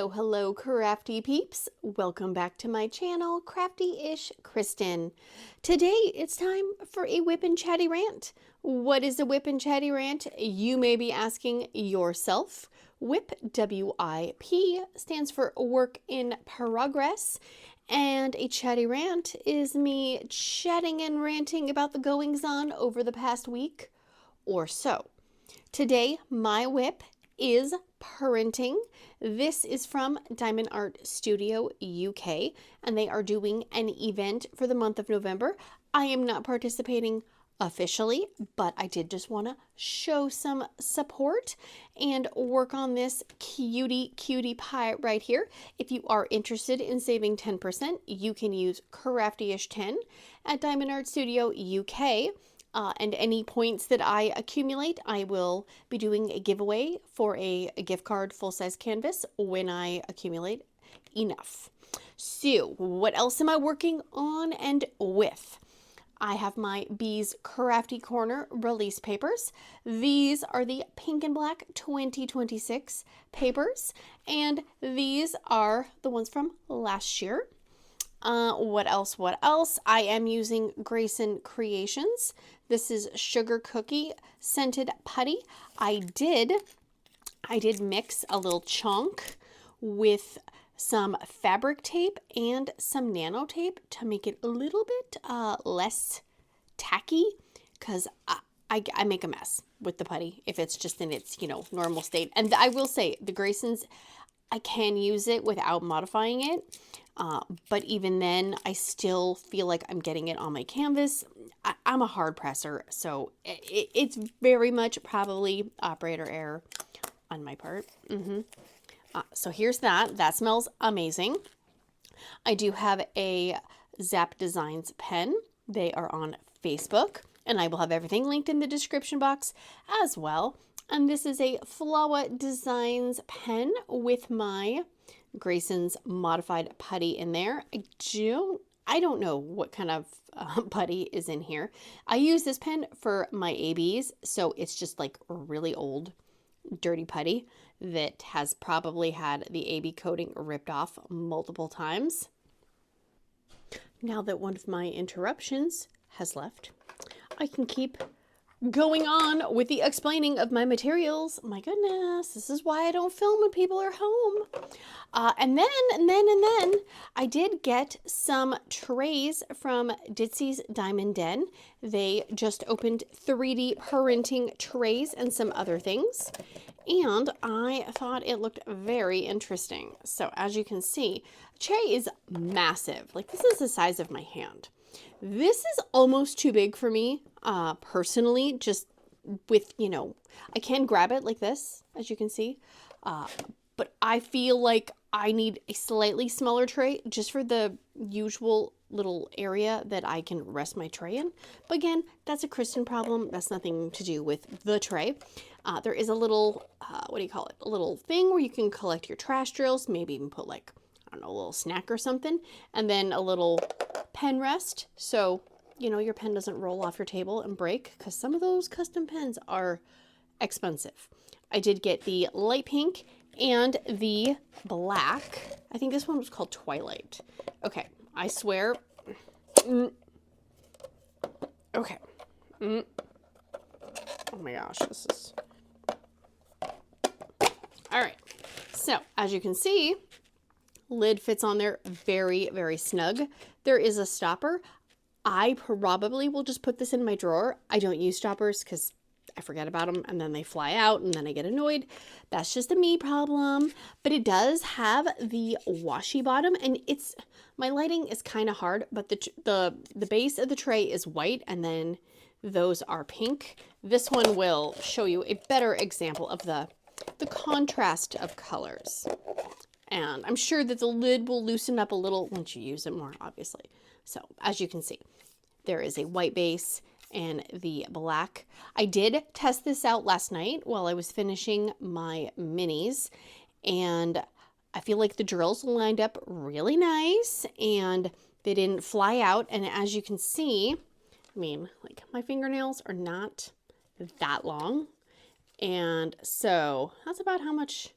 Hello, crafty peeps. Welcome back to my channel, Crafty-ish Kristyn. Today, it's time for a WIP and Chatty Rant. What is a WIP and Chatty Rant? You may be asking yourself. WIP, W-I-P, stands for Work in Progress. And a Chatty Rant is me chatting and ranting about the goings-on over the past week or so. Today, my WIP is printing. This is from Diamond Art Studio UK, and they are doing an event for the month of November. I am not participating officially, but I did just want to show some support and work on this cutie pie right here. If you are interested in saving 10%, you can use Crafty-ish 10 at Diamond Art Studio UK. And any points that I accumulate, I will be doing a giveaway for a gift card full-size canvas when I accumulate enough. So, what else am I working on and with? I have my Bees Crafty Corner release papers. These are the Pink and Black 2026 papers, and these are the ones from last year. What else? I am using Grayson Creations. This is Sugar Cookie Scented Putty. I did mix a little chunk with some fabric tape and some nano tape to make it a little bit less tacky, because I make a mess with the putty if it's just in its, normal state. And I will say, the Graysons, I can use it without modifying it. But even then, I still feel like I'm getting it on my canvas. I'm a hard presser, so it's very much probably operator error on my part. So here's that. That smells amazing. I do have a Zap Designs pen. They are on Facebook, and I will have everything linked in the description box as well. And this is a Flowa Designs pen with my Grayson's modified putty in there. I don't know what kind of putty is in here. I use this pen for my ABs, so it's just like really old, dirty putty that has probably had the AB coating ripped off multiple times. Now that one of my interruptions has left, I can keep going on with the explaining of my materials. My goodness, this is why I don't film when people are home. And then I did get some trays from Ditsy's Diamond Den. They just opened 3D printing trays and some other things, and I thought it looked very interesting. So as you can see, the tray is massive. Like, this is the size of my hand. This is almost too big for me, personally, just with, I can grab it like this, as you can see, but I feel like I need a slightly smaller tray just for the usual little area that I can rest my tray in. But again, that's a Kristyn problem. That's nothing to do with the tray. There is a little, a little thing where you can collect your trash drills, maybe even put like, I don't know, a little snack or something, and then a little pen rest, so your pen doesn't roll off your table and break, because some of those custom pens are expensive. I did get the light pink and the black. I think this one was called Twilight. Okay, I swear. Okay. Oh my gosh, this is... All right, so as you can see, lid fits on there very, very snug. There is a stopper. I probably will just put this in my drawer. I don't use stoppers because I forget about them and then they fly out and then I get annoyed. That's just a me problem. But it does have the washy bottom, and my lighting is kind of hard, but the base of the tray is white and then those are pink. This one will show you a better example of the contrast of colors. And I'm sure that the lid will loosen up a little once you use it more, obviously. So as you can see, there is a white base and the black. I did test this out last night while I was finishing my minis, and I feel like the drills lined up really nice and they didn't fly out. And as you can see, I mean, like, my fingernails are not that long. And so that's about how much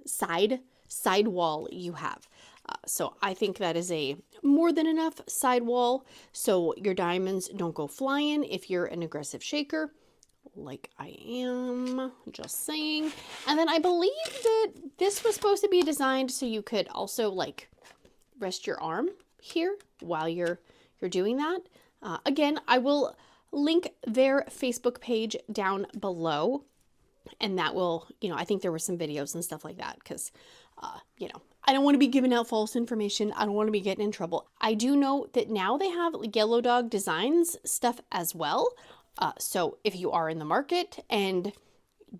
side wall you have. So I think that is a more than enough side wall so your diamonds don't go flying if you're an aggressive shaker, like I am, just saying. And then I believe that this was supposed to be designed so you could also like rest your arm here while you're doing that. Again, I will link their Facebook page down below, and that will, I think there were some videos and stuff like that because, I don't want to be giving out false information. I don't want to be getting in trouble. I do know that now they have Yellow Dog Designs stuff as well. So if you are in the market and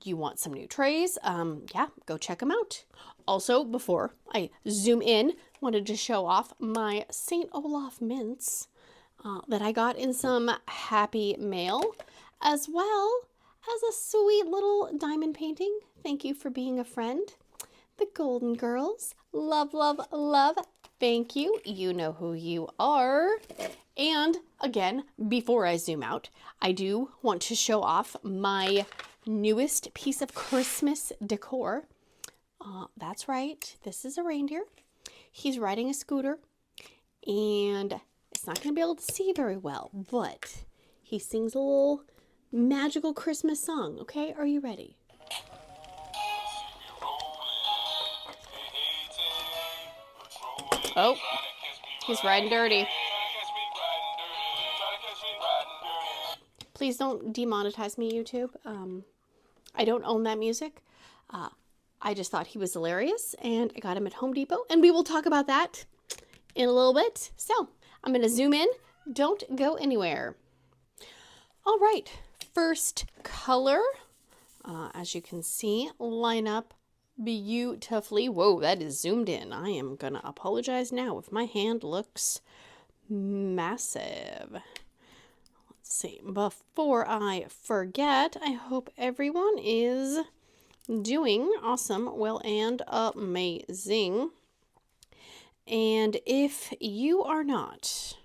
you want some new trays, yeah, go check them out. Also, before I zoom in, wanted to show off my St. Olaf mints that I got in some happy mail, as well as a sweet little diamond painting. Thank you for being a friend. The Golden Girls. Love, love, love. Thank you. You know who you are. And again, before I zoom out, I do want to show off my newest piece of Christmas decor. That's right. This is a reindeer. He's riding a scooter, and it's not going to be able to see very well, but he sings a little magical Christmas song. Okay, are you ready? Oh, he's riding dirty. Please don't demonetize me, YouTube. I don't own that music. I just thought he was hilarious, and I got him at Home Depot, and we will talk about that in a little bit. So I'm going to zoom in. Don't go anywhere. All right, first color, as you can see, line up beautifully. Whoa, that is zoomed in. I am going to apologize now if my hand looks massive. Let's see. Before I forget, I hope everyone is doing awesome, well, and amazing. And if you are not,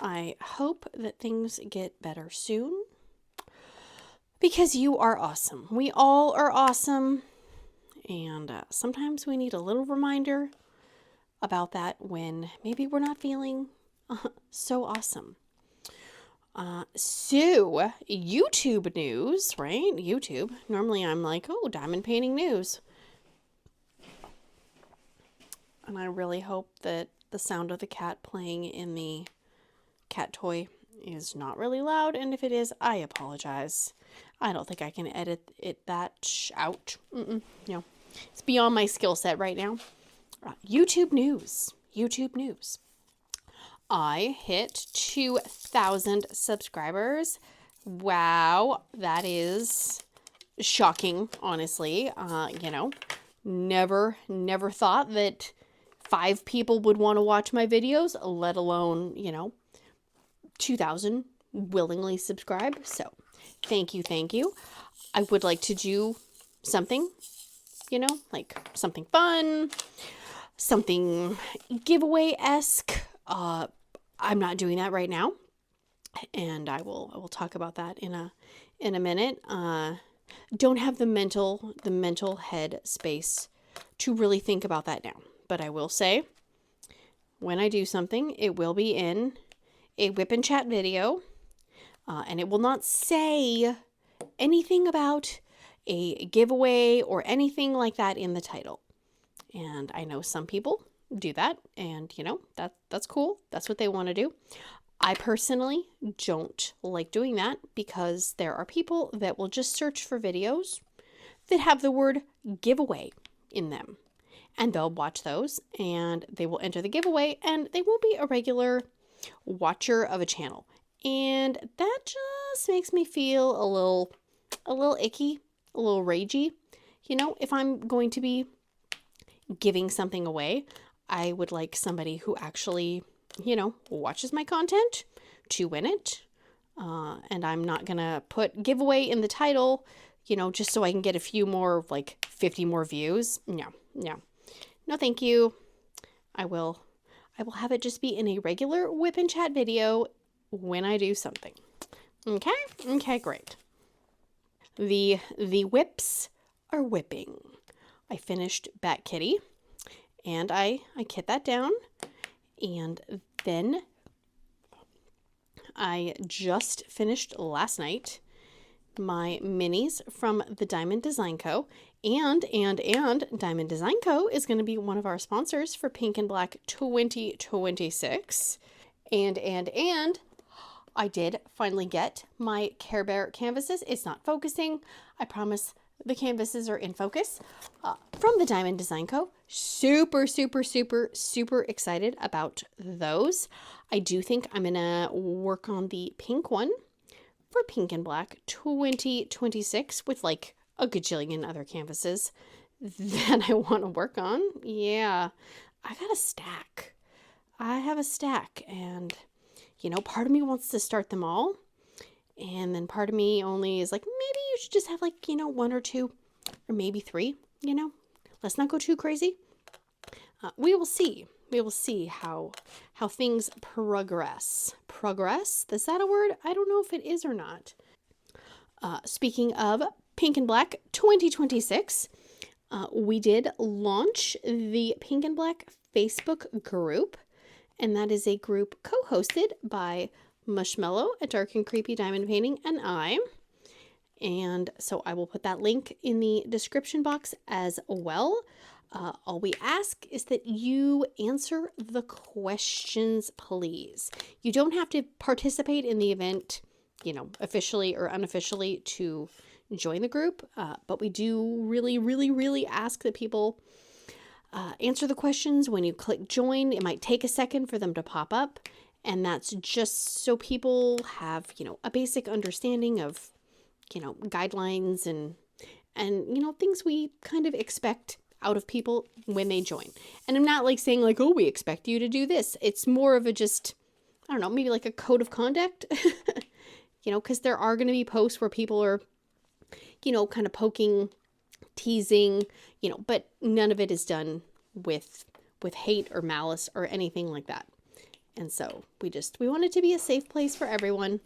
I hope that things get better soon, because you are awesome. We all are awesome. And sometimes we need a little reminder about that when maybe we're not feeling so awesome. So, YouTube news, right? YouTube. Normally I'm like, oh, diamond painting news. And I really hope that the sound of the cat playing in the cat toy is not really loud. And if it is, I apologize. I don't think I can edit it that out. No. It's beyond my skill set right now. YouTube news. YouTube news. I hit 2,000 subscribers. Wow, that is shocking, honestly. Never thought that 5 people would want to watch my videos, let alone, 2,000 willingly subscribe. So, thank you. I would like to do something, like something fun, something giveaway-esque. I'm not doing that right now, and I will talk about that in a minute. Don't have the mental head space to really think about that now, but I will say, when I do something, it will be in a whip and chat video, and it will not say anything about a giveaway or anything like that in the title. And I know some people do that, and that's cool. That's what they want to do. I personally don't like doing that, because there are people that will just search for videos that have the word giveaway in them, and they'll watch those and they will enter the giveaway, and they won't be a regular watcher of a channel. And that just makes me feel a little icky, a little ragey. If I'm going to be giving something away, I would like somebody who actually, watches my content to win it. And I'm not going to put giveaway in the title, just so I can get a few more, like 50 more views. No, thank you. I will have it just be in a regular whip and chat video when I do something. Okay, great. The whips are whipping. I finished Bat Kitty, and I kit that down, and then I just finished last night my minis from the Diamond Design Co. And Diamond Design Co. is going to be one of our sponsors for Pink and Black 2026. And I did finally get my Care Bear canvases. It's not focusing. I promise the canvases are in focus from the Diamond Design Co. Super, super, super, super excited about those. I do think I'm going to work on the pink one for Pink and Black 2026 with like a gajillion other canvases that I want to work on. Yeah, I got a stack. I have a stack, and you know, part of me wants to start them all, and then part of me only is like, maybe you should just have like, you know, 1 or 2 or maybe 3, you know, let's not go too crazy. We will see. We will see how things progress. Progress? Is that a word? I don't know if it is or not. Speaking of Pink and Black 2026, we did launch the Pink and Black Facebook group, and that is a group co-hosted by Mushmello, a dark and creepy diamond painting, and I. And so I will put that link in the description box as well. All we ask is that you answer the questions, please. You don't have to participate in the event, you know, officially or unofficially to join the group, but we do really, really, really ask that people answer the questions. When you click join, it might take a second for them to pop up, and that's just so people have, you know, a basic understanding of, you know, guidelines and you know, things we kind of expect out of people when they join. And I'm not like saying like, oh, we expect you to do this. It's more of a just, I don't know, maybe like a code of conduct, you know, because there are going to be posts where people are, you know, kind of poking, teasing, you know, but none of it is done with hate or malice or anything like that. And so we want it to be a safe place for everyone.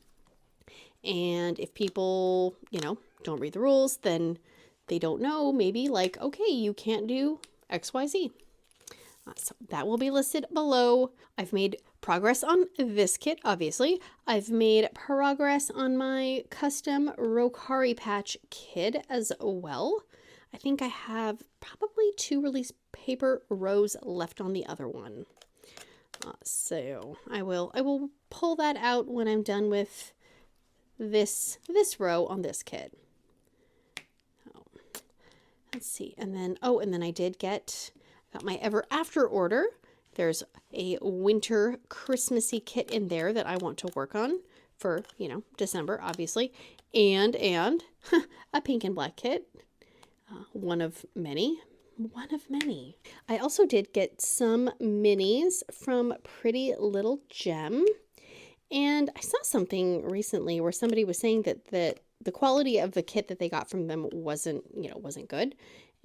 And if people, you know, don't read the rules, then they don't know, maybe like, okay, you can't do XYZ. So that will be listed below. I've made progress on this kit, obviously. I've made progress on my custom Rokari patch kit as well. I think I have probably 2 release paper rows left on the other one. So I will pull that out when I'm done with this row on this kit. Let's see. And then I got my Ever After order. There's a winter Christmassy kit in there that I want to work on for, you know, December, obviously. And a Pink and Black kit. One of many. I also did get some minis from Pretty Little Gem. And I saw something recently where somebody was saying that the quality of the kit that they got from them wasn't good.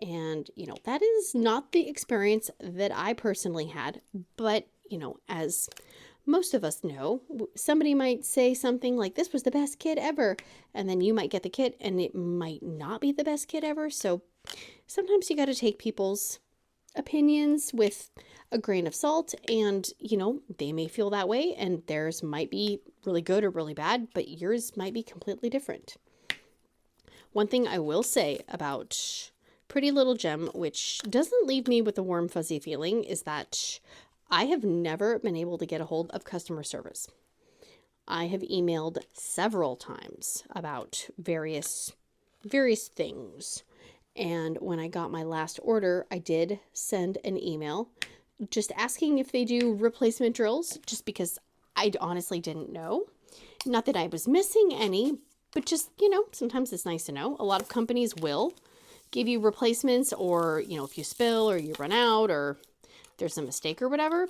And, you know, that is not the experience that I personally had. But, you know, as most of us know, somebody might say something like, this was the best kit ever. And then you might get the kit and it might not be the best kit ever. So sometimes you got to take people's opinions with a grain of salt, and, you know, they may feel that way and theirs might be really good or really bad, but yours might be completely different. One thing I will say about Pretty Little Gem, which doesn't leave me with a warm fuzzy feeling, is that I have never been able to get a hold of customer service. I have emailed several times about various things. And when I got my last order, I did send an email just asking if they do replacement drills, just because I honestly didn't know. Not that I was missing any, but just, you know, sometimes it's nice to know. A lot of companies will give you replacements, or, you know, if you spill or you run out or there's a mistake or whatever.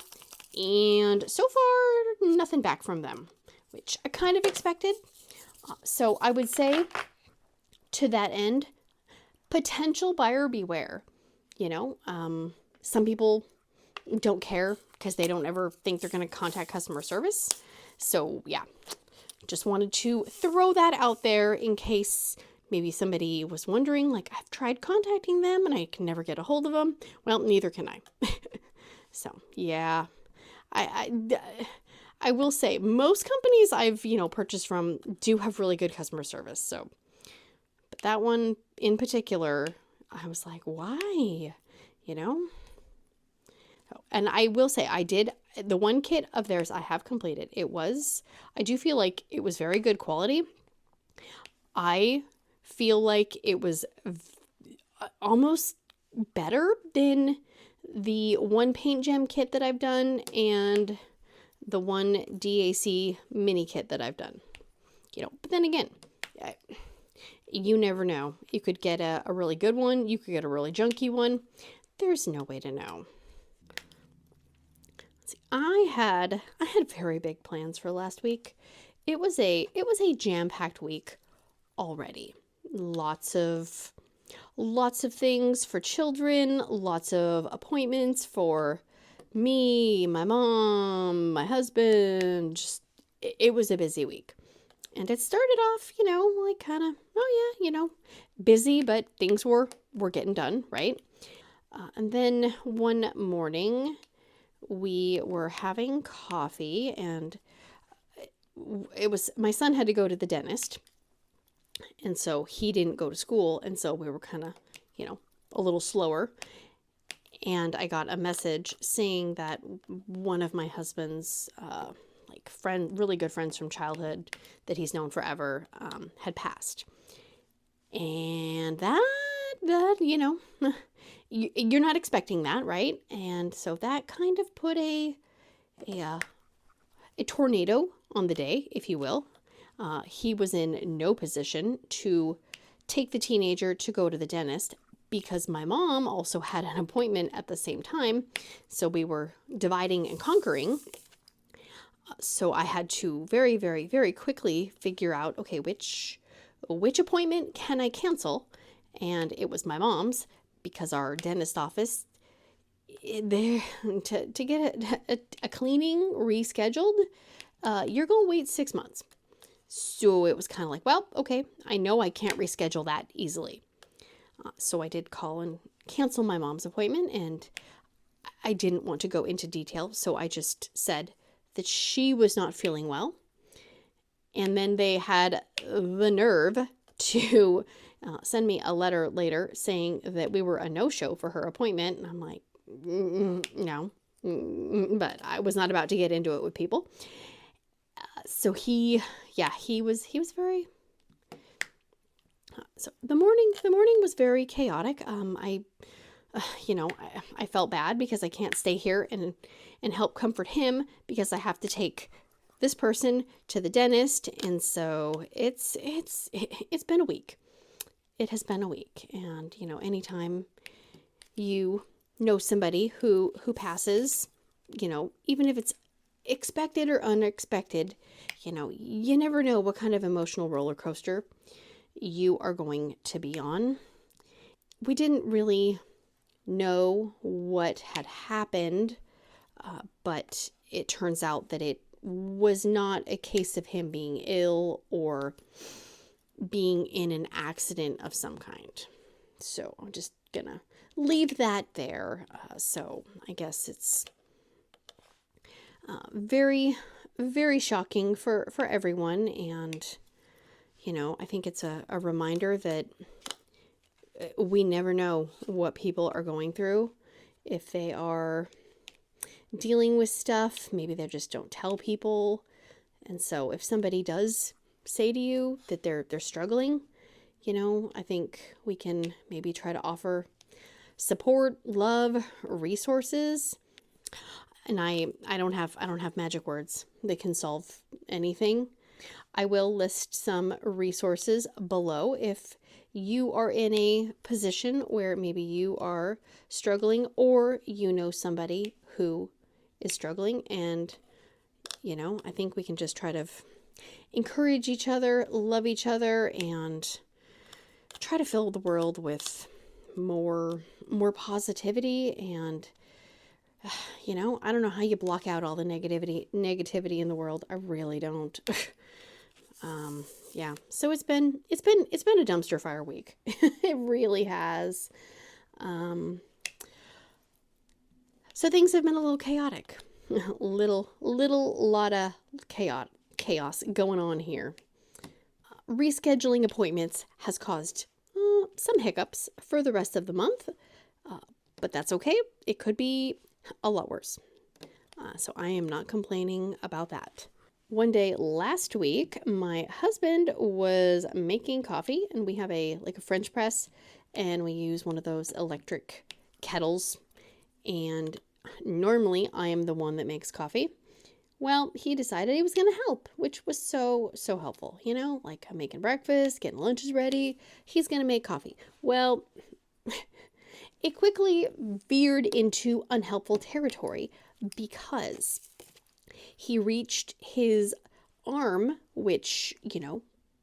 And so far, nothing back from them, which I kind of expected. So I would say to that end, potential buyer beware. You know, some people don't care because they don't ever think they're going to contact customer service. So yeah, just wanted to throw that out there in case maybe somebody was wondering, like, I've tried contacting them and I can never get a hold of them. Well, neither can I. So, yeah, I will say most companies I've, purchased from do have really good customer service. So, but that one in particular, I was like, why? And I will say the one kit of theirs I have completed. I do feel like it was very good quality. I feel like it was almost better than the one paint gem kit that I've done and the one DAC mini kit that I've done. But then again, you never know. You could get a really good one. You could get a really junky one. There's no way to know. See, I had very big plans for last week. It was a jam-packed week already. Lots of things for children, lots of appointments for me, my mom, my husband. It was a busy week. And it started off, like kind of, busy, but things were getting done, right? And then one morning we were having coffee, and my son had to go to the dentist. And so he didn't go to school. And so we were kind of, a little slower. And I got a message saying that one of my husband's, really good friends from childhood that he's known forever, had passed. And that, you're not expecting that, right? And so that kind of put a tornado on the day, if you will. He was in no position to take the teenager to go to the dentist because my mom also had an appointment at the same time. So we were dividing and conquering. So I had to very, very, very quickly figure out, okay, which appointment can I cancel? And it was my mom's, because our dentist office, to get a cleaning rescheduled, you're going to wait 6 months. So it was kind of like, well, okay, I know I can't reschedule that easily. So I did call and cancel my mom's appointment, and I didn't want to go into detail. So I just said that she was not feeling well. And then they had the nerve to send me a letter later saying that we were a no-show for her appointment. And I'm like, no, but I was not about to get into it with people. So he was very, so the morning was very chaotic. I felt bad because I can't stay here and help comfort him because I have to take this person to the dentist. And so it's been a week. It has been a week. And, anytime you know somebody who passes, even if it's expected or unexpected, you never know what kind of emotional roller coaster you are going to be on. We didn't really know what had happened, but it turns out that it was not a case of him being ill or being in an accident of some kind. So I'm just gonna leave that there. So I guess it's very, very shocking for everyone. And, I think it's a reminder that we never know what people are going through. If they are dealing with stuff, maybe they just don't tell people. And so if somebody does say to you that they're struggling, I think we can maybe try to offer support, love, resources. And I don't have magic words that can solve anything. I will list some resources below if you are in a position where maybe you are struggling or somebody who is struggling. And, I think we can just try to encourage each other, love each other, and try to fill the world with more positivity. And I don't know how you block out all the negativity in the world. I really don't. Yeah, so it's been a dumpster fire week. It really has. So things have been a little chaotic. little lot of chaos going on here. Rescheduling appointments has caused some hiccups for the rest of the month, but that's okay. It could be a lot worse. So I am not complaining about that. One day last week, my husband was making coffee, and we have a French press, and we use one of those electric kettles. And normally I am the one that makes coffee. Well, he decided he was going to help, which was so helpful. You know, like I'm making breakfast, getting lunches ready. He's going to make coffee. Well, it quickly veered into unhelpful territory because he reached his arm, which,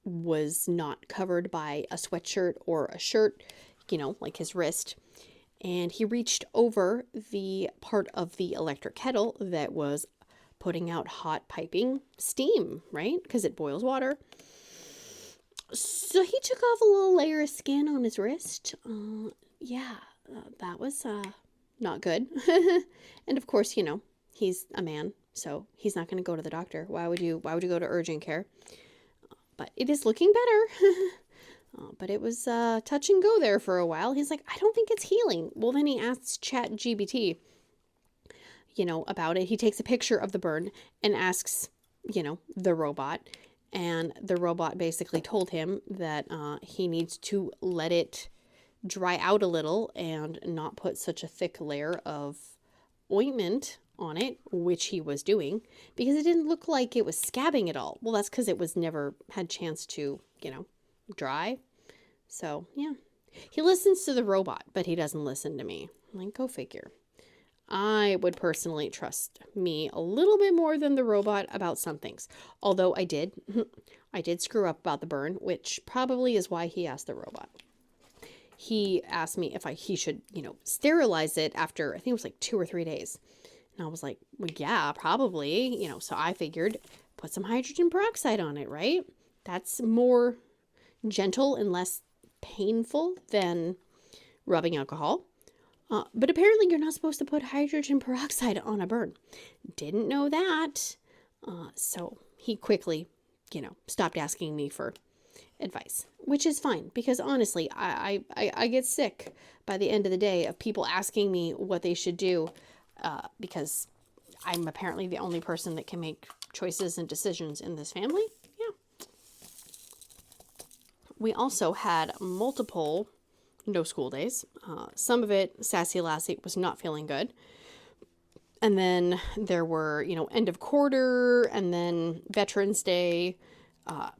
was not covered by a sweatshirt or a shirt, like his wrist. And he reached over the part of the electric kettle that was putting out hot piping steam, right? Because it boils water. So he took off a little layer of skin on his wrist. That was not good. And of course, he's a man, so he's not going to go to the doctor. Why would you go to urgent care? But it is looking better. But it was touch and go there for a while. He's like, I don't think it's healing. Well, then he asks ChatGPT, about it. He takes a picture of the burn and asks, the robot. And the robot basically told him that he needs to let it dry out a little and not put such a thick layer of ointment on it, which he was doing, because it didn't look like it was scabbing at all. Well, that's because it was never had chance to, dry. So, yeah. He listens to the robot, but he doesn't listen to me. Like, go figure. I would personally trust me a little bit more than the robot about some things. Although I did screw up about the burn, which probably is why he asked the robot. He asked me if he should, sterilize it after, I think it was like 2 or 3 days. And I was like, well, yeah, probably, so I figured put some hydrogen peroxide on it, right? That's more gentle and less painful than rubbing alcohol. But apparently you're not supposed to put hydrogen peroxide on a burn. Didn't know that. So he quickly, stopped asking me for advice, which is fine, because honestly, I get sick by the end of the day of people asking me what they should do, because I'm apparently the only person that can make choices and decisions in this family. Yeah. We also had multiple no school days. Some of it, Sassy Lassie was not feeling good. And then there were, end of quarter, and then Veterans Day.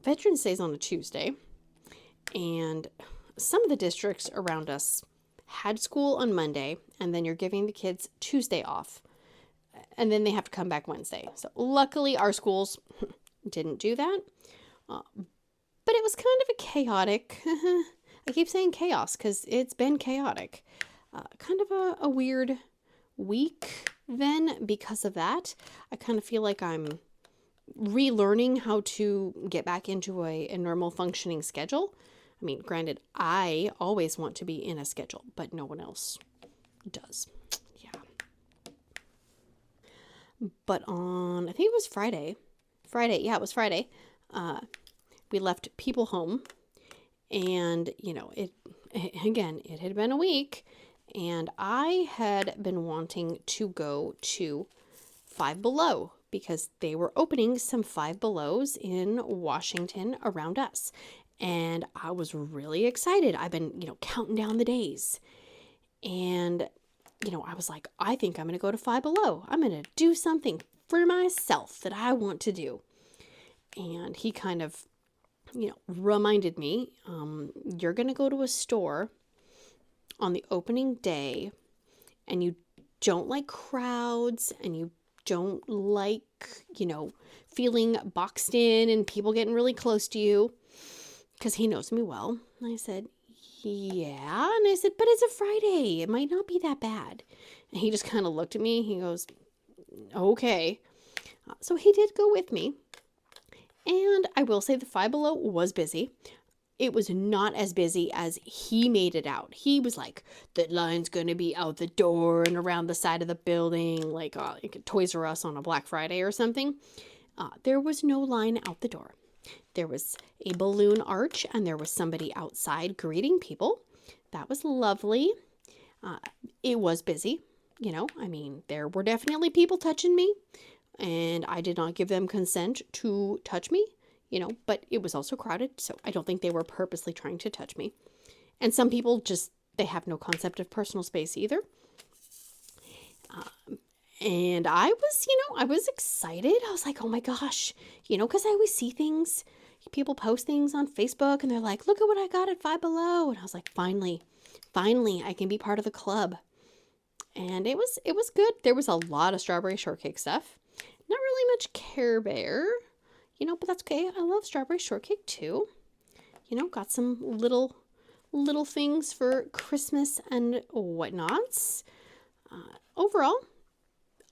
Veterans Day is on a Tuesday. And some of the districts around us had school on Monday, and then you're giving the kids Tuesday off. And then they have to come back Wednesday. So luckily our schools didn't do that. But it was kind of a chaotic, I keep saying chaos because it's been chaotic. Kind of a weird week then because of that. I kind of feel like I'm relearning how to get back into a normal functioning schedule. I mean, granted, I always want to be in a schedule, but no one else does. Yeah. But on, I think it was Friday. Yeah, it was Friday. We left people home. And, it had been a week, and I had been wanting to go to Five Below because they were opening some Five Belows in Washington around us. And I was really excited. I've been, counting down the days. And, I was like, I think I'm going to go to Five Below. I'm going to do something for myself that I want to do. And he kind of reminded me, you're going to go to a store on the opening day, and you don't like crowds, and you don't like, feeling boxed in and people getting really close to you, because he knows me well. And I said, yeah. And I said, but it's a Friday. It might not be that bad. And he just kind of looked at me. He goes, okay. So he did go with me. And I will say the Five Below was busy. It was not as busy as he made it out. He was like, the line's going to be out the door and around the side of the building, like Toys R Us on a Black Friday or something. There was no line out the door. There was a balloon arch and there was somebody outside greeting people. That was lovely. It was busy. There were definitely people touching me, and I did not give them consent to touch me, but it was also crowded, so I don't think they were purposely trying to touch me. And some people they have no concept of personal space either. And I was excited. I was like, oh my gosh, because I always see things, people post things on Facebook and they're like, look at what I got at Five Below. And I was like, finally, I can be part of the club. And it was good. There was a lot of strawberry shortcake stuff. Not really much Care Bear, but that's okay. I love strawberry shortcake too. Got some little things for Christmas and whatnots. Overall,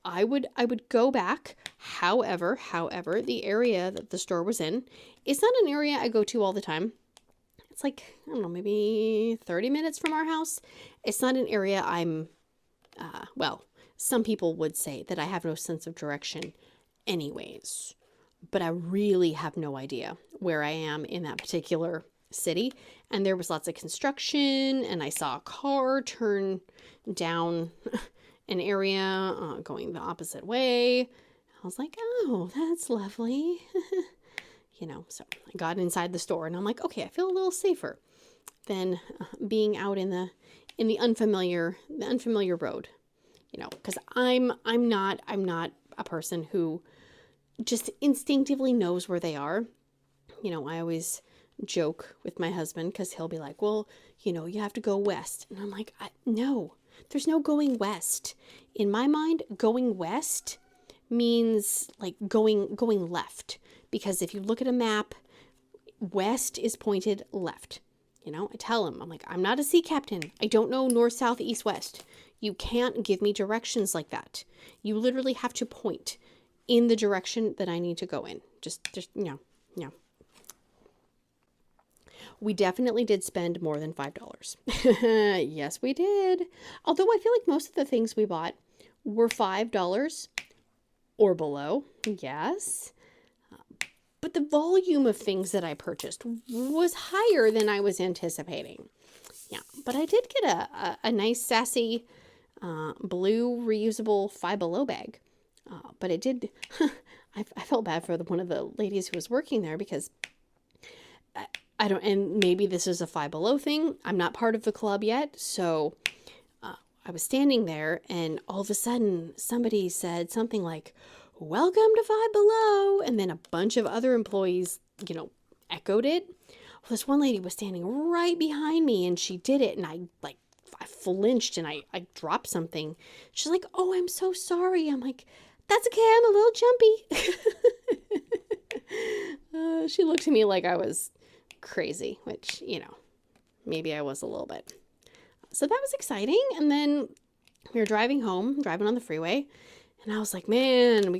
I would go back. However, the area that the store was in, it's not an area I go to all the time. It's like, I don't know, maybe 30 minutes from our house. It's not an area I'm, some people would say that I have no sense of direction anyways, but I really have no idea where I am in that particular city. And there was lots of construction, and I saw a car turn down an area going the opposite way. I was like, oh, that's lovely. So I got inside the store and I'm like, okay, I feel a little safer than being out in the unfamiliar road, because I'm not a person who just instinctively knows where they are. I always joke with my husband because he'll be like, well, you have to go west. And I'm like, no, there's no going west. In my mind, going west means like going left. Because if you look at a map, west is pointed left. I tell him, I'm like, I'm not a sea captain. I don't know north, south, east, west. You can't give me directions like that. You literally have to point in the direction that I need to go in. Just no. We definitely did spend more than $5. Yes, we did. Although I feel like most of the things we bought were $5 or below. Yes. But the volume of things that I purchased was higher than I was anticipating. Yeah, but I did get a nice sassy blue reusable Five Below bag. But it did, I felt bad for one of the ladies who was working there because I don't, and maybe this is a Five Below thing. I'm not part of the club yet, so I was standing there and all of a sudden somebody said something like, welcome to Five Below. And then a bunch of other employees, echoed it. Well, this one lady was standing right behind me and she did it. And I flinched and I dropped something. She's like, oh, I'm so sorry. I'm like, that's okay. I'm a little jumpy. She looked at me like I was crazy, which, maybe I was a little bit. So that was exciting. And then we were driving on the freeway. And I was like, man, we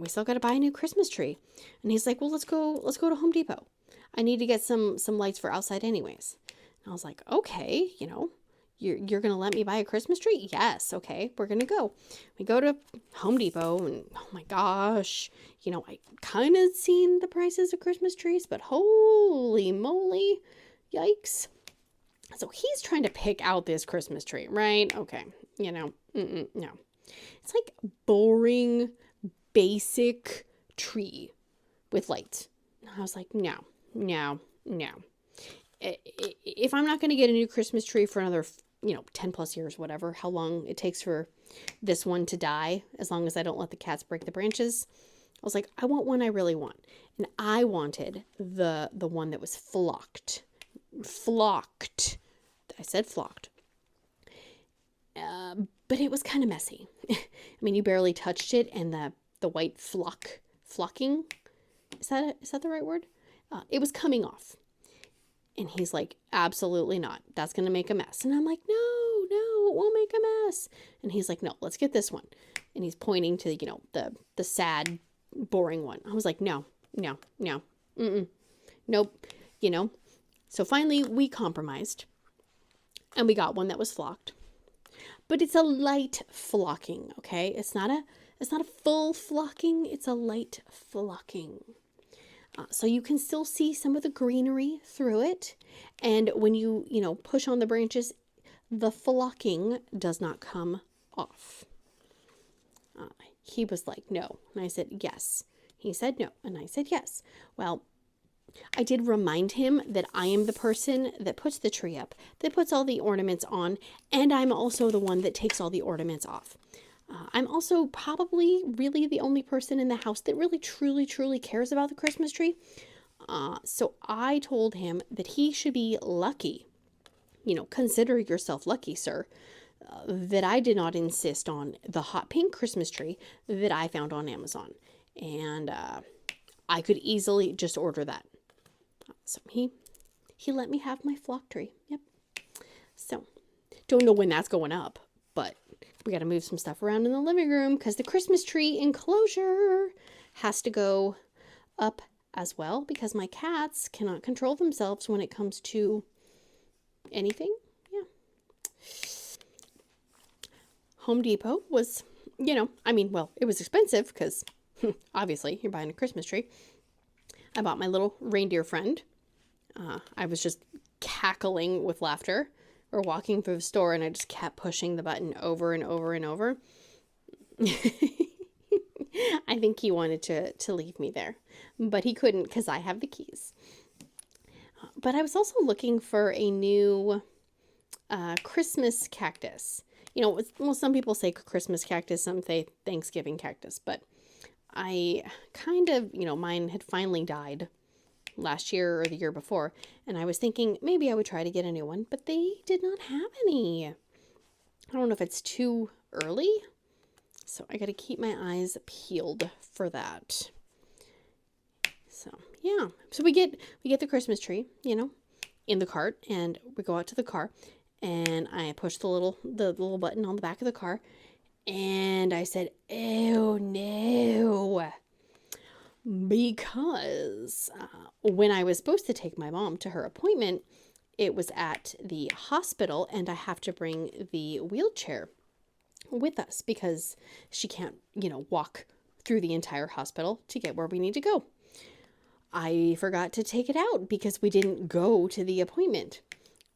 still got to buy a new Christmas tree. And he's like, well, let's go to Home Depot. I need to get some lights for outside anyways. And I was like, okay, you're going to let me buy a Christmas tree? Yes. Okay. We're going to go. We go to Home Depot and oh my gosh, I kind of seen the prices of Christmas trees, but holy moly, yikes. So he's trying to pick out this Christmas tree, right? Okay. No. It's like boring, basic tree with lights. I was like, no. If I'm not going to get a new Christmas tree for another, 10 plus years, whatever, how long it takes for this one to die, as long as I don't let the cats break the branches, I was like, I want one I really want. And I wanted the one that was flocked. I said flocked. But it was kind of messy. I mean, you barely touched it, and the white flocking, is that the right word? It was coming off. And he's like, absolutely not. That's going to make a mess. And I'm like, no, it won't make a mess. And he's like, no, let's get this one. And he's pointing to, the sad, boring one. I was like, no, no, no, nope, you know. So finally we compromised and we got one that was flocked. But it's a light flocking, okay? It's not a full flocking, it's a light flocking. So you can still see some of the greenery through it. And when you push on the branches, the flocking does not come off. He was like, no. And I said, yes. He said no. And I said, yes. Well, I did remind him that I am the person that puts the tree up, that puts all the ornaments on, and I'm also the one that takes all the ornaments off. I'm also probably really the only person in the house that really, truly, truly cares about the Christmas tree. So I told him that he should be lucky. Consider yourself lucky, sir, that I did not insist on the hot pink Christmas tree that I found on Amazon. And I could easily just order that. So he let me have my flock tree. Yep. So don't know when that's going up, but we got to move some stuff around in the living room because the Christmas tree enclosure has to go up as well because my cats cannot control themselves when it comes to anything. Yeah. Home Depot was, it was expensive because obviously you're buying a Christmas tree. I bought my little reindeer friend. I was just cackling with laughter. We're walking through the store and I just kept pushing the button over and over and over. I think he wanted to leave me there, but he couldn't because I have the keys. But I was also looking for a new Christmas cactus. Some people say Christmas cactus, some say Thanksgiving cactus, but I kind of, mine had finally died last year or the year before, and I was thinking maybe I would try to get a new one, but they did not have any. I don't know if it's too early, so I got to keep my eyes peeled for that. So yeah, so we get the Christmas tree, in the cart, and we go out to the car, and I push the little button on the back of the car, and I said, "Oh no." Because when I was supposed to take my mom to her appointment, it was at the hospital and I have to bring the wheelchair with us because she can't, walk through the entire hospital to get where we need to go. I forgot to take it out because we didn't go to the appointment.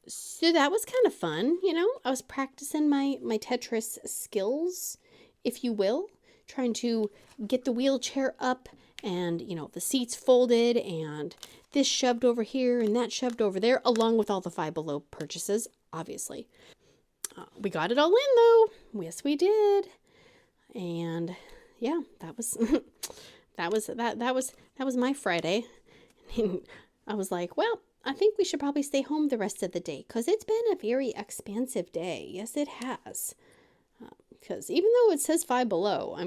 So that was kind of fun, I was practicing my Tetris skills, if you will, trying to get the wheelchair up and, the seats folded and this shoved over here and that shoved over there, along with all the Five Below purchases, obviously. We got it all in though. Yes, we did. And yeah, that was that was my Friday. I was like, well, I think we should probably stay home the rest of the day because it's been a very expansive day. Yes, it has. Because even though it says Five Below,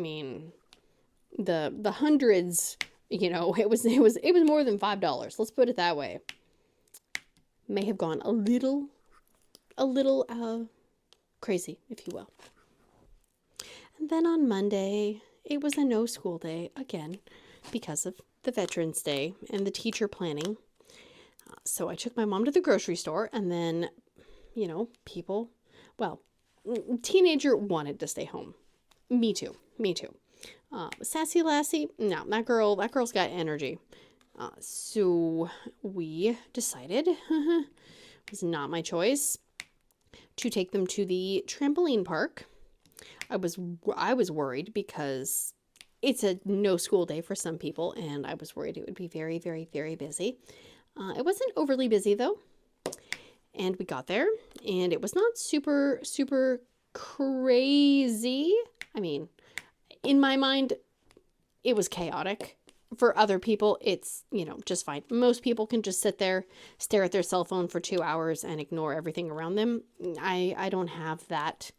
the hundreds, it was more than $5. Let's put it that way. May have gone a little crazy, if you will. And then on Monday, it was a no school day again because of the Veterans Day and the teacher planning. So I took my mom to the grocery store and then, teenager wanted to stay home. Me too. Sassy Lassie, no, that girl's got energy. So we decided, it was not my choice, to take them to the trampoline park. I was worried because it's a no school day for some people, and I was worried it would be very, very, very busy. It wasn't overly busy though. And we got there and it was not super, super crazy. In my mind, it was chaotic. For other people, it's, just fine. Most people can just sit there, stare at their cell phone for 2 hours and ignore everything around them. I don't have that.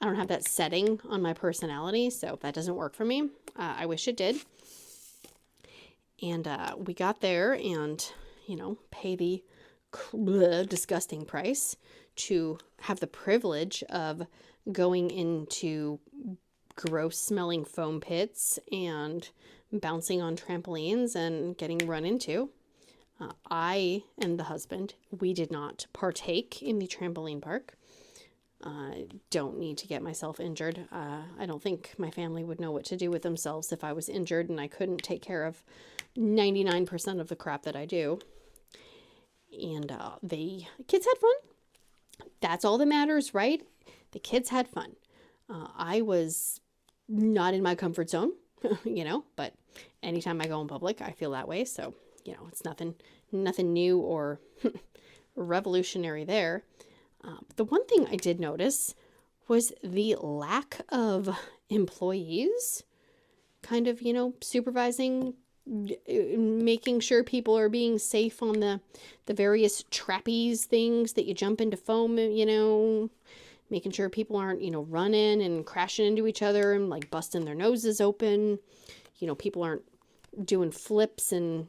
I don't have that setting on my personality, so that doesn't work for me. I wish it did. And we got there and, pay the disgusting price to have the privilege of going into gross smelling foam pits and bouncing on trampolines and getting run into. I and the husband, we did not partake in the trampoline park. Don't need to get myself injured. I don't think my family would know what to do with themselves if I was injured and I couldn't take care of 99% of the crap that I do. And the kids had fun. That's all that matters, right? The kids had fun. I was not in my comfort zone, but anytime I go in public, I feel that way. So, it's nothing new or revolutionary there. The one thing I did notice was the lack of employees kind of, supervising, making sure people are being safe on the various trapeze things that you jump into foam, making sure people aren't, running and crashing into each other and like busting their noses open. People aren't doing flips and,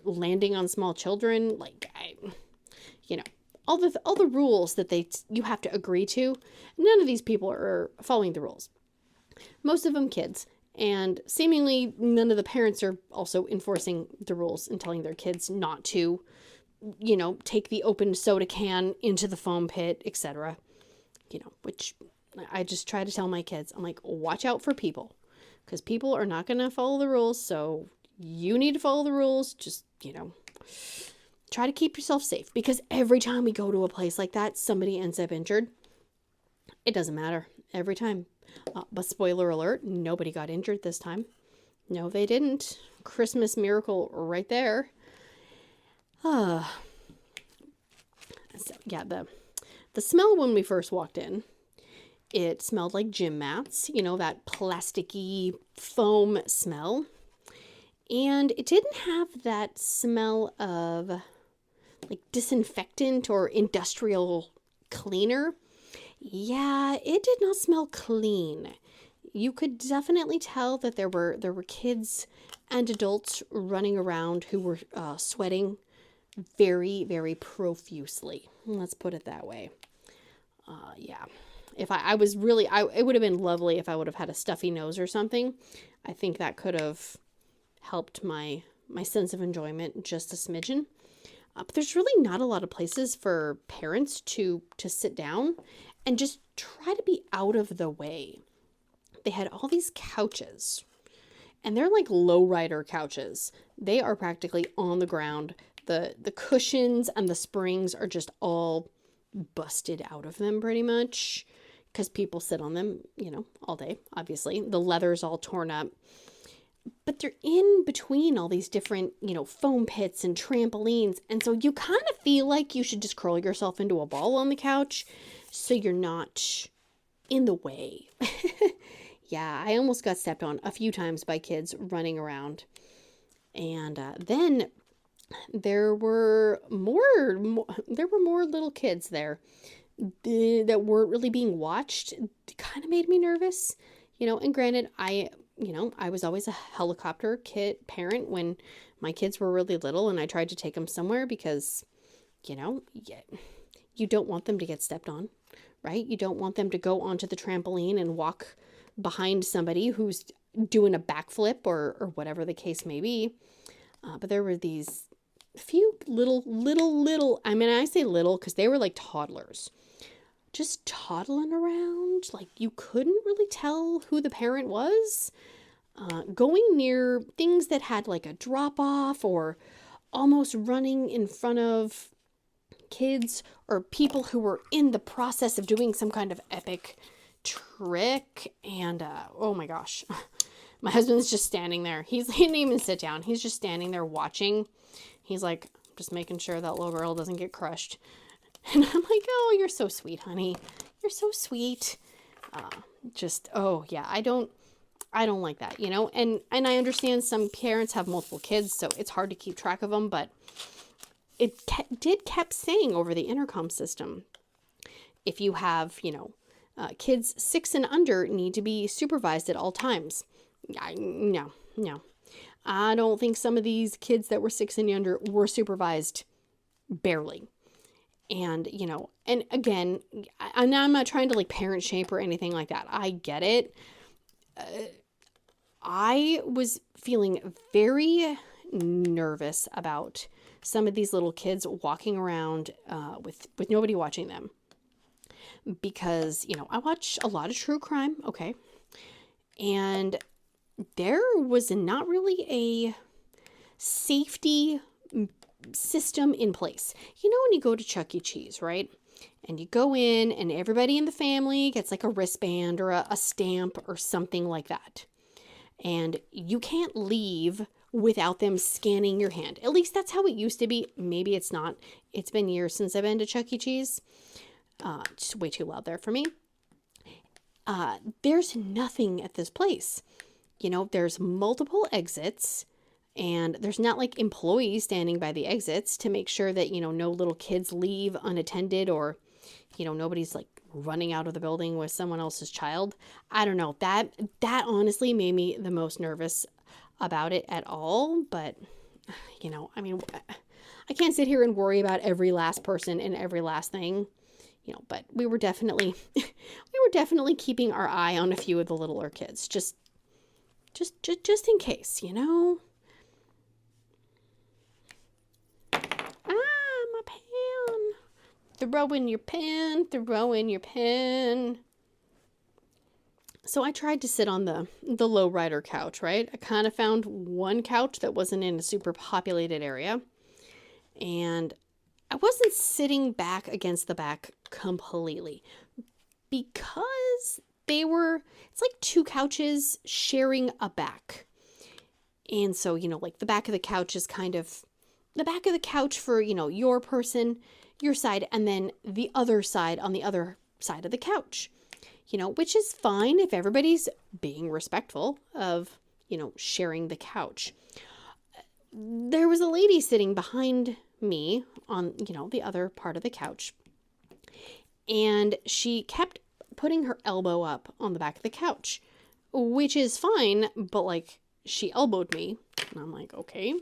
landing on small children. All the rules that you have to agree to. None of these people are following the rules. Most of them kids. And seemingly none of the parents are also enforcing the rules and telling their kids not to, take the open soda can into the foam pit, etc. Which I just try to tell my kids. I'm like, watch out for people. Because people are not going to follow the rules. So you need to follow the rules. Just, try to keep yourself safe. Because every time we go to a place like that, somebody ends up injured. It doesn't matter. Every time. But spoiler alert, nobody got injured this time. No, they didn't. Christmas miracle right there. So yeah, the smell when we first walked in, it smelled like gym mats, that plasticky foam smell. And it didn't have that smell of like disinfectant or industrial cleaner. Yeah, it did not smell clean. You could definitely tell that there were kids and adults running around who were sweating very, very profusely. Let's put it that way. Yeah. If I was really, it would have been lovely if I would have had a stuffy nose or something. I think that could have helped my sense of enjoyment just a smidgen. But there's really not a lot of places for parents to sit down and just try to be out of the way. They had all these couches, and they're like lowrider couches. They are practically on the ground. The cushions and the springs are just all busted out of them pretty much because people sit on them, all day, obviously. The leather's all torn up. But they're in between all these different, foam pits and trampolines. And so you kind of feel like you should just curl yourself into a ball on the couch so you're not in the way. Yeah, I almost got stepped on a few times by kids running around. And then there were more little kids there that weren't really being watched. It kind of made me nervous, and granted, I was always a helicopter kid parent when my kids were really little and I tried to take them somewhere because, you don't want them to get stepped on, right? You don't want them to go onto the trampoline and walk behind somebody who's doing a backflip or whatever the case may be. But there were these few little, I mean, I say little because they were like toddlers, just toddling around. Like you couldn't really tell who the parent was. Going near things that had like a drop off or almost running in front of kids or people who were in the process of doing some kind of epic trick. And oh my gosh, my husband's just standing there. He didn't even sit down. He's just standing there watching. He's like, just making sure that little girl doesn't get crushed. And I'm like, oh, you're so sweet, honey. You're so sweet. Oh yeah, I don't like that, and I understand some parents have multiple kids, so it's hard to keep track of them, but it kept saying over the intercom system, if you have, kids 6 and under need to be supervised at all times. No. I don't think some of these kids that were 6 and under were supervised barely. And, and again, I'm not trying to like parent shape or anything like that. I get it. I was feeling very nervous about some of these little kids walking around with nobody watching them. Because, I watch a lot of true crime, okay? And there was not really a safety system in place. When you go to Chuck E. Cheese, right? And you go in and everybody in the family gets like a wristband or a stamp or something like that. And you can't leave without them scanning your hand. At least that's how it used to be. Maybe it's not. It's been years since I've been to Chuck E. Cheese. Just way too loud there for me. There's nothing at this place. There's multiple exits, and there's not like employees standing by the exits to make sure that, no little kids leave unattended, or, nobody's like running out of the building with someone else's child. I don't know. That honestly made me the most nervous about it at all. But, I can't sit here and worry about every last person and every last thing. But we were definitely keeping our eye on a few of the littler kids, just in case, my pen. Throw in your pen. So I tried to sit on the lowrider couch, right? I kind of found one couch that wasn't in a super populated area, and I wasn't sitting back against the back completely because it's like two couches sharing a back. And so, like the back of the couch is kind of the back of the couch for, your person, your side, and then the other side on the other side of the couch, which is fine if everybody's being respectful of, sharing the couch. There was a lady sitting behind me on, the other part of the couch. And she kept putting her elbow up on the back of the couch, which is fine, but like she elbowed me. And I'm like, okay.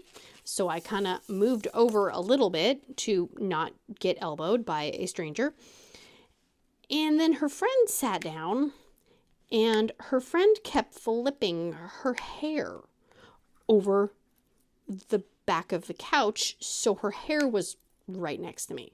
So I kind of moved over a little bit to not get elbowed by a stranger. And then her friend sat down, and her friend kept flipping her hair over the back of the couch, so her hair was right next to me.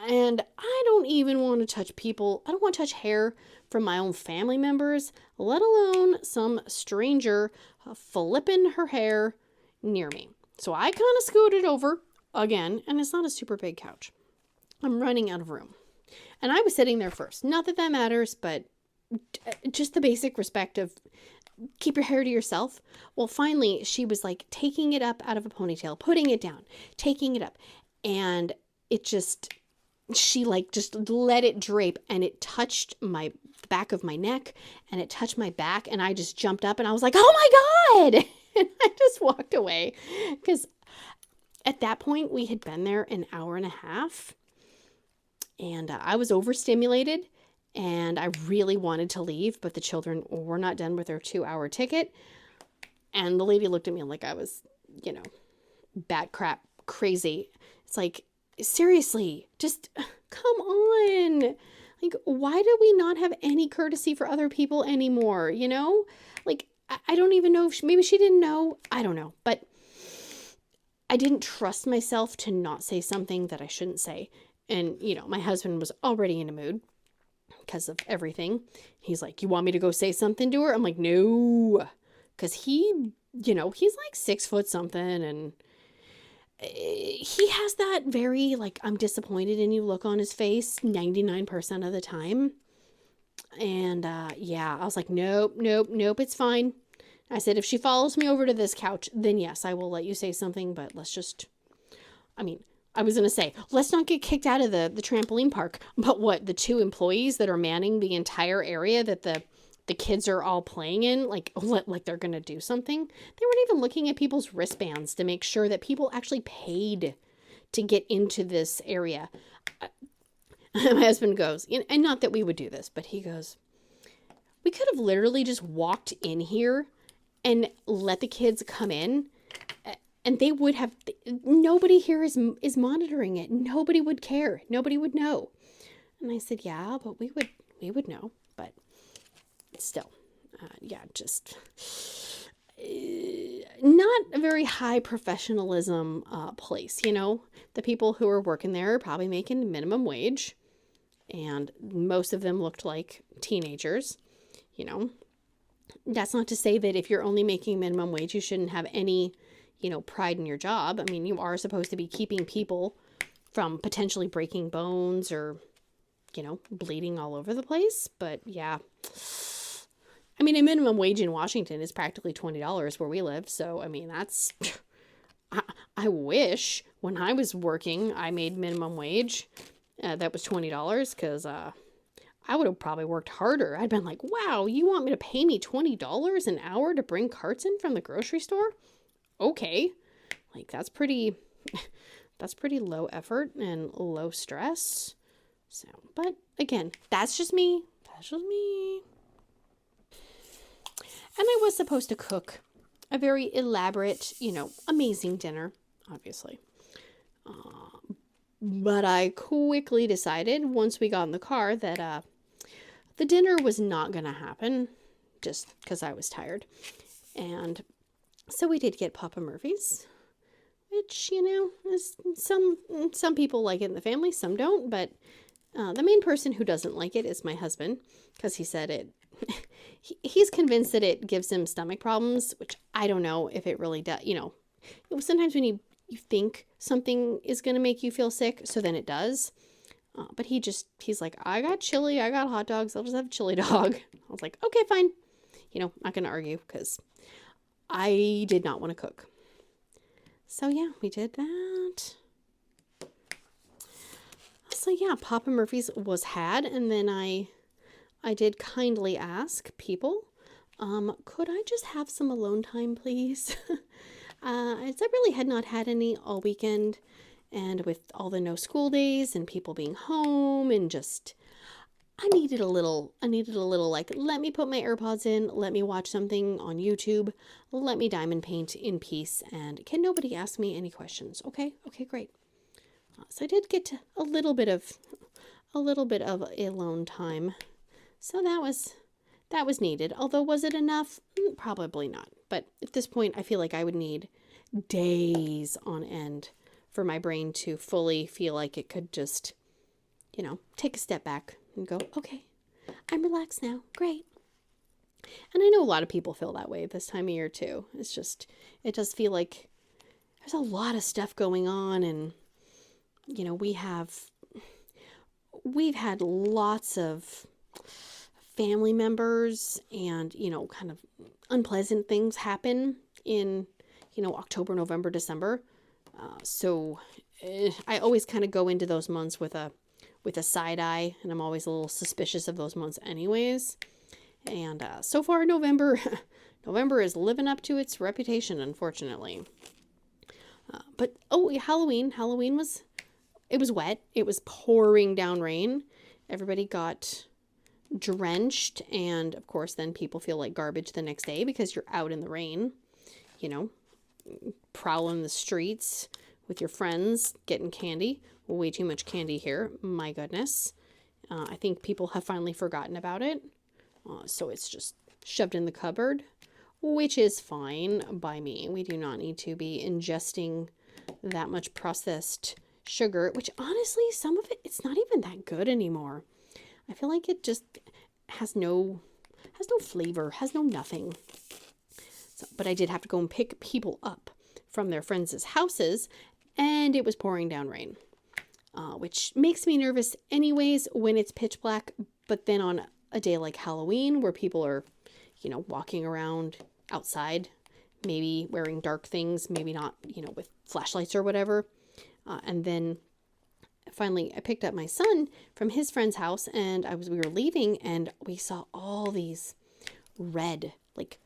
And I don't even want to touch people. I don't want to touch hair from my own family members, let alone some stranger flipping her hair near me. So I kind of scooted over again, and it's not a super big couch. I'm running out of room. And I was sitting there first. Not that that matters, but just the basic respect of keep your hair to yourself. Well, finally, she was like taking it up out of a ponytail, putting it down, taking it up. And she like just let it drape, and it touched the back of my neck, and it touched my back, and I just jumped up and I was like, oh my God. And I just walked away because at that point we had been there an hour and a half, and I was overstimulated. And I really wanted to leave, but the children were not done with their 2-hour ticket. And the lady looked at me like I was, bat crap crazy. It's like, seriously, just come on. Like, why do we not have any courtesy for other people anymore? Like, I don't even know if maybe she didn't know. I don't know. But I didn't trust myself to not say something that I shouldn't say. And, my husband was already in a mood because of everything. He's like, you want me to go say something to her? I'm like, no, because he, he's like 6 foot something, and he has that very like, I'm disappointed in you look on his face 99% of the time. And yeah, I was like, nope, it's fine. I said, if she follows me over to this couch, then yes, I will let you say something, but I was going to say, let's not get kicked out of the trampoline park. But what, the 2 employees that are manning the entire area that the kids are all playing in, like they're going to do something? They weren't even looking at people's wristbands to make sure that people actually paid to get into this area. My husband goes, and not that we would do this, but he goes, we could have literally just walked in here and let the kids come in. And they would have, nobody here is monitoring it. Nobody would care. Nobody would know. And I said, yeah, but we would know. But still, yeah, just not a very high professionalism place. You know, the people who are working there are probably making minimum wage, and most of them looked like teenagers. You know, that's not to say that if you're only making minimum wage, you shouldn't have any, you know, pride in your job. I mean, you are supposed to be keeping people from potentially breaking bones or, you know, bleeding all over the place. But yeah, I mean, a minimum wage in Washington is practically $20 where we live. So, I mean, that's, I wish when I was working, I made minimum wage. That was $20 because I would have probably worked harder. I'd been like, wow, you want me to pay me $20 an hour to bring carts in from the grocery store? Okay. Like, that's pretty low effort and low stress. So, but again, that's just me. That's just me. And I was supposed to cook a very elaborate, you know, amazing dinner, obviously. But I quickly decided once we got in the car that the dinner was not going to happen just because I was tired. And so we did get Papa Murphy's, which, you know, is some people like it in the family, some don't. But the main person who doesn't like it is my husband, because he said it. He's convinced that it gives him stomach problems, which I don't know if it really does. You know, sometimes when you think something is going to make you feel sick, so then it does. But he's like, I got chili, I got hot dogs, I'll just have a chili dog. I was like, okay, fine. You know, not going to argue because I did not want to cook. So yeah, we did that. So yeah, Papa Murphy's was had, and then I did kindly ask people, could I just have some alone time, please? As I really had not had any all weekend, and with all the no school days and people being home, and just, I needed a little like, let me put my AirPods in, let me watch something on YouTube, let me diamond paint in peace, and can nobody ask me any questions? Okay, great. So I did get to a little bit of alone time. So that was needed. Although, was it enough? Probably not. But at this point, I feel like I would need days on end for my brain to fully feel like it could just, you know, take a step back and go, okay, I'm relaxed now. Great. And I know a lot of people feel that way this time of year too. It's just, it does feel like there's a lot of stuff going on, and, you know, we've had lots of family members and, you know, kind of unpleasant things happen in, you know, October, November, December. So I always kind of go into those months with a side eye, and I'm always a little suspicious of those months anyways. And so far, November is living up to its reputation, unfortunately. But Halloween was wet. It was pouring down rain. Everybody got drenched, and of course then people feel like garbage the next day because you're out in the rain, you know, prowling the streets with your friends, getting candy. Way too much candy here, my goodness. I think people have finally forgotten about it, so it's just shoved in the cupboard, which is fine by me. We do not need to be ingesting that much processed sugar, which honestly, some of it's not even that good anymore. I feel like it just has no flavor, has no nothing. So, but I did have to go and pick people up from their friends' houses, and it was pouring down rain, which makes me nervous anyways when it's pitch black. But then on a day like Halloween, where people are, you know, walking around outside, maybe wearing dark things, maybe not, you know, with flashlights or whatever. And then finally I picked up my son from his friend's house, and we were leaving, and we saw all these red, like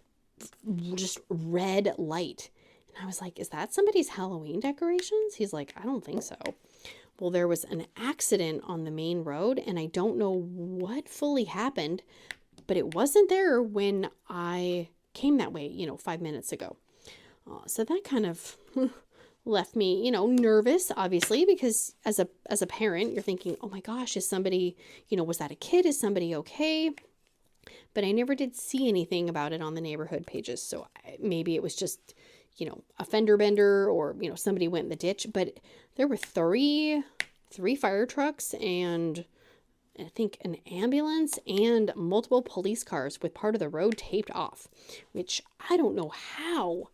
just red light. And I was like, is that somebody's Halloween decorations? He's like, I don't think so. Well, there was an accident on the main road, and I don't know what fully happened, but it wasn't there when I came that way, you know, 5 minutes ago. So that kind of left me, you know, nervous, obviously, because as a parent, you're thinking, oh my gosh, is somebody, you know, was that a kid? Is somebody okay? but I never did see anything about it on the neighborhood pages. So maybe it was just, a fender bender, or, somebody went in the ditch. But there were three fire trucks and I think an ambulance and multiple police cars with part of the road taped off, which I don't know how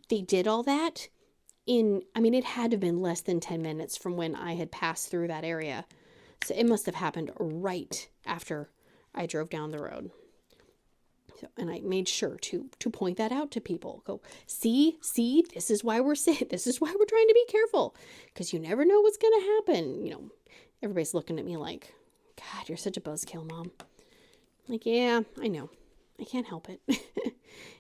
they did all that it had to have been less than 10 minutes from when I had passed through that area. So it must have happened right after I drove down the road. So, and I made sure to point that out to people. Go, see, this is why we're sick. This is why we're trying to be careful, because you never know what's going to happen. Everybody's looking at me like, God, you're such a buzzkill, Mom. Like, yeah, I know. I can't help it.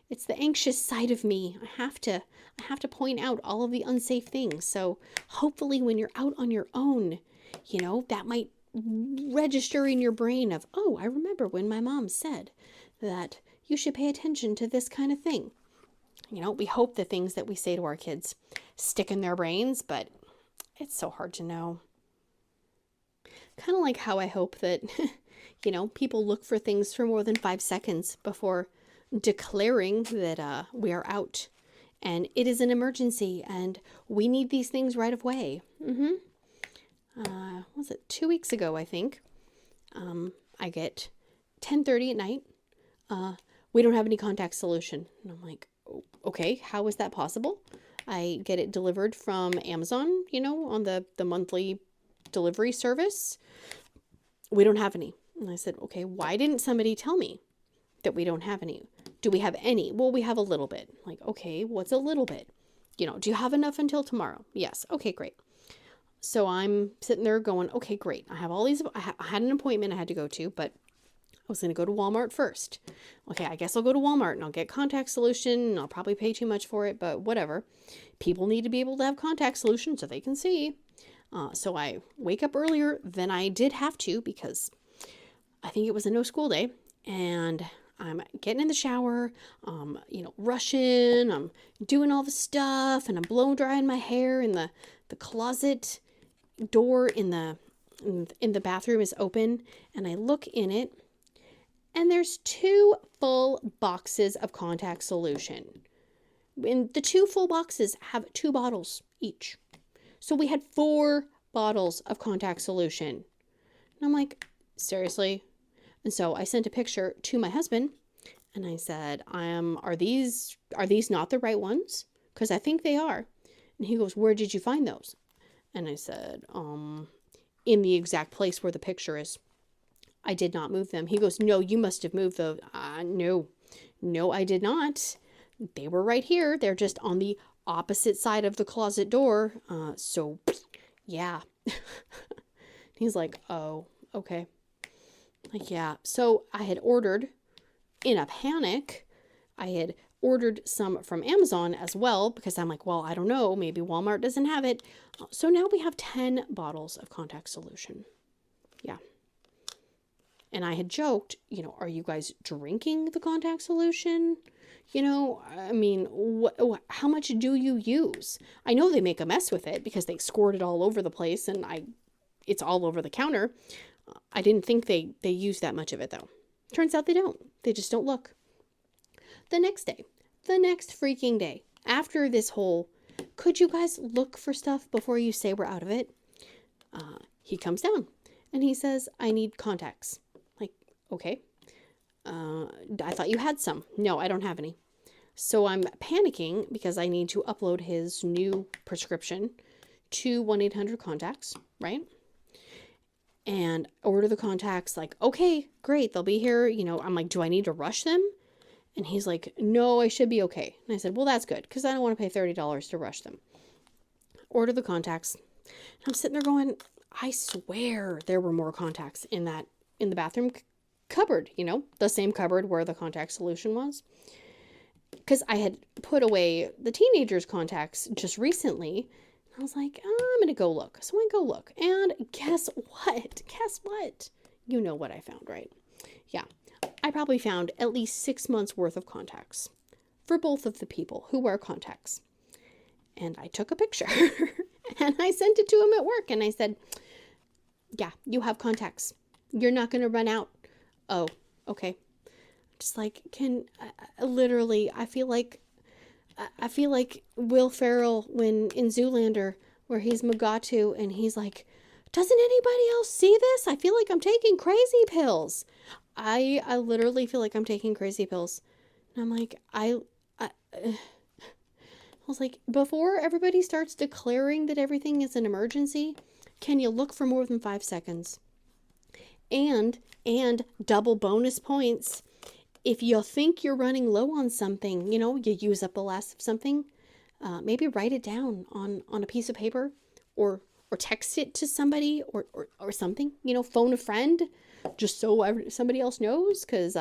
It's the anxious side of me. I have to point out all of the unsafe things. So hopefully when you're out on your own, that might register in your brain of, oh, I remember when my mom said that you should pay attention to this kind of thing. We hope the things that we say to our kids stick in their brains, but it's so hard to know. Kind of like how I hope that, people look for things for more than 5 seconds before declaring that we are out and it is an emergency and we need these things right away. Was it 2 weeks ago, I think? I get 10:30 at night. We don't have any contact solution. And I'm like, okay, how is that possible? I get it delivered from Amazon, on the monthly delivery service. We don't have any. And I said, okay, why didn't somebody tell me that we don't have any? Do we have any? Well, we have a little bit. Like, okay, what's a little bit? Do you have enough until tomorrow? Yes. Okay, great. So I'm sitting there going, okay, great. I have all these. I had an appointment I had to go to, but I was going to go to Walmart first. Okay, I guess I'll go to Walmart and I'll get contact solution and I'll probably pay too much for it, but whatever. People need to be able to have contact solution so they can see. So I wake up earlier than I did have to because I think it was a no school day, and I'm getting in the shower, rushing, I'm doing all the stuff, and I'm blow drying my hair, and the closet door in the bathroom is open, and I look in it, and there's 2 full boxes of contact solution. And the 2 full boxes have 2 bottles each. So we had 4 bottles of contact solution. And I'm like, seriously? And so I sent a picture to my husband and I said, are these not the right ones? Because I think they are. And he goes, where did you find those? And I said, in the exact place where the picture is. I did not move them. He goes, no, you must have moved those. No, I did not. They were right here. They're just on the opposite side of the closet door. So yeah. He's like, oh, okay. Like, yeah. So I had ordered in a panic. I had ordered some from Amazon as well because I'm like, well, I don't know. Maybe Walmart doesn't have it. So now we have 10 bottles of contact solution. Yeah. And I had joked, are you guys drinking the contact solution? How much do you use? I know they make a mess with it because they squirt it all over the place and it's all over the counter. I didn't think they use that much of it though. Turns out they don't. They just don't look. The next freaking day, after this whole, could you guys look for stuff before you say we're out of it? He comes down and he says, I need contacts. Like, okay. I thought you had some. No, I don't have any. So I'm panicking because I need to upload his new prescription to 1-800-CONTACTS, right? And order the contacts, like, okay, great, they'll be here. I'm like, do I need to rush them? And he's like, no, I should be okay. And I said, well, that's good, because I don't want to pay $30 to rush them. Order the contacts. And I'm sitting there going, I swear there were more contacts in the bathroom cupboard, the same cupboard where the contact solution was. Because I had put away the teenagers' contacts just recently. I was like, I'm going to go look. So I go look. And guess what? You know what I found, right? Yeah. I probably found at least 6 months worth of contacts for both of the people who wear contacts. And I took a picture and I sent it to him at work. And I said, yeah, you have contacts. You're not going to run out. Oh, okay. Just like, literally, I feel like Will Ferrell when in Zoolander, where he's Mugatu and he's like, doesn't anybody else see this? I feel like I'm taking crazy pills. I literally feel like I'm taking crazy pills. And I'm like, I was like, before everybody starts declaring that everything is an emergency, can you look for more than 5 seconds? And double bonus points. If you think you're running low on something, you use up the last of something, maybe write it down on a piece of paper or text it to somebody or something, phone a friend just so somebody else knows. Because,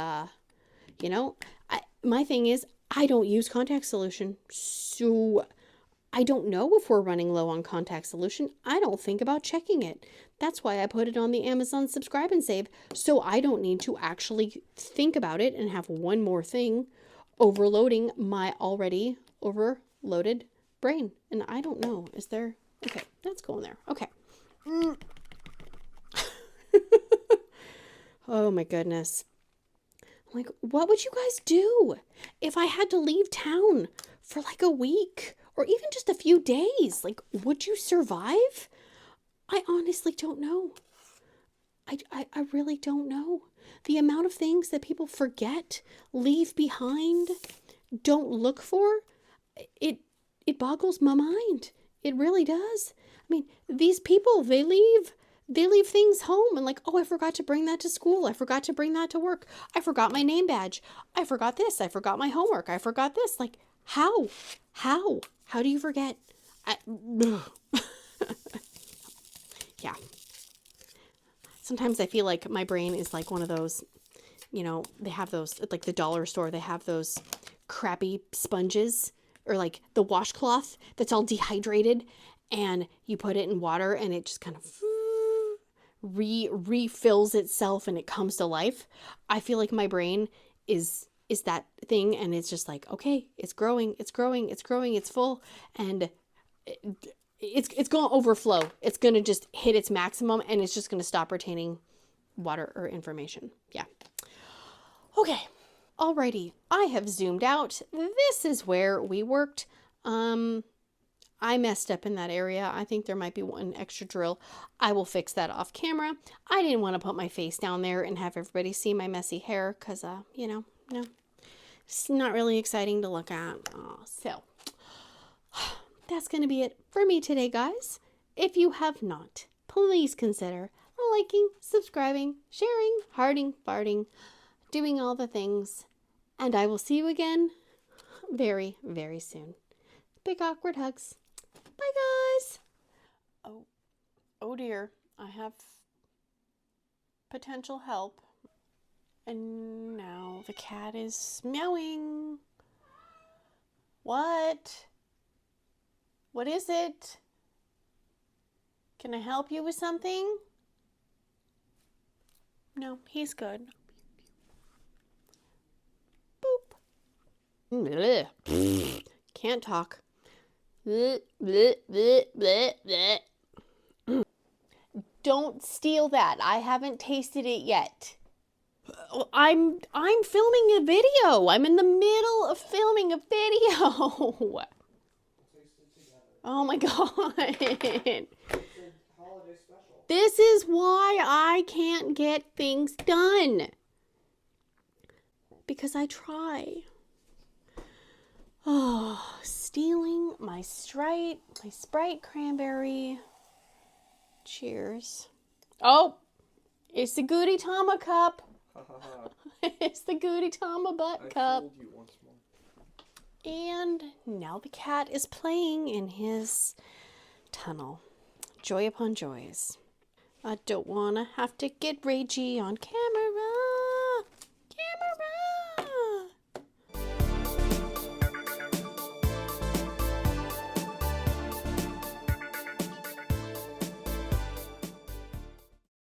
my thing is, I don't use contact solution. So I don't know if we're running low on contact solution. I don't think about checking it. That's why I put it on the Amazon subscribe and save, so I don't need to actually think about it and have one more thing overloading my already overloaded brain. And I don't know. Is there? Okay, that's going there. Okay. Oh my goodness. I'm like, what would you guys do if I had to leave town for like a week or even just a few days? Like, would you survive? I honestly don't know. I really don't know. The amount of things that people forget, leave behind, don't look for, it boggles my mind. It really does. I mean, these people, they leave things home and like, oh, I forgot to bring that to school. I forgot to bring that to work. I forgot my name badge. I forgot this. I forgot my homework. I forgot this. Like, how? How do you forget? Yeah. Sometimes I feel like my brain is like one of those, they have those, like the dollar store, they have those crappy sponges or like the washcloth that's all dehydrated and you put it in water and it just kind of refills itself and it comes to life. I feel like my brain is that thing and it's just like, okay, it's growing, it's full and it's going to overflow. It's going to just hit its maximum and it's just going to stop retaining water or information. Yeah. Okay. Alrighty. I have zoomed out. This is where we worked. I messed up in that area. I think there might be one extra drill. I will fix that off camera. I didn't want to put my face down there and have everybody see my messy hair because, it's not really exciting to look at. So that's going to be it for me today, guys. If you have not, please consider liking, subscribing, sharing, hearting, farting, doing all the things. And I will see you again very, very soon. Big awkward hugs. Bye, guys. Oh dear. I have potential help. And now the cat is meowing. What? What is it? Can I help you with something? No, he's good. Boop. Can't talk. Don't steal that. I haven't tasted it yet. I'm filming a video. I'm in the middle of filming a video. Oh my god. This is why I can't get things done. Because I try. Oh, stealing my Sprite cranberry. Cheers. Oh, it's the Goody Tama cup. It's the Goody Tama butt cup. I fooled you once more. And now the cat is playing in his tunnel. Joy upon joys. I don't want to have to get ragey on camera.